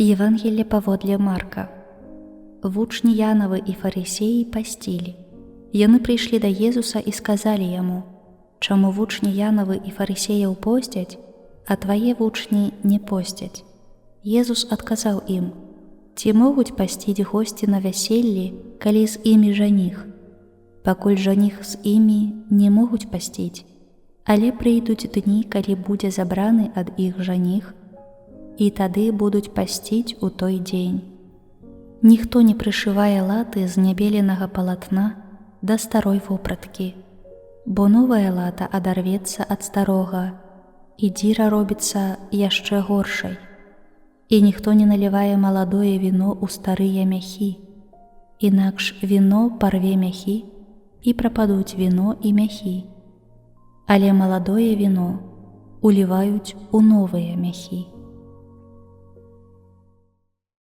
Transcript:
Евангелие паводле Марка. Вучні Янавы і фарысеі пасцілі. Яны прыйшлі да Езуса і сказалі яму: «Чаму вучні Янавы і фарысеяў посцяць, а твае вучні не посцяць?» Езус адказаў ім: «Ці могуць пасціць госці на вяселлі, калі з імі жаніх? Пакуль жаніх з імі, не могуць пасціць, але прыйдуць дні, калі будзе забраны ад іх жаніх, і тады будуць пасціць у той дзень. Ніхто не прышывае латы з нябеленага палатна да старой вопраткі, бо новая лата адарвецца ад старога, і дзіра робіцца яшчэ горшай. І ніхто не налівае маладое віно ў старыя мяхі, інакш віно парве мяхі, і прападуць віно і мяхі. Але маладое віно уліваюць у новыя мяхі».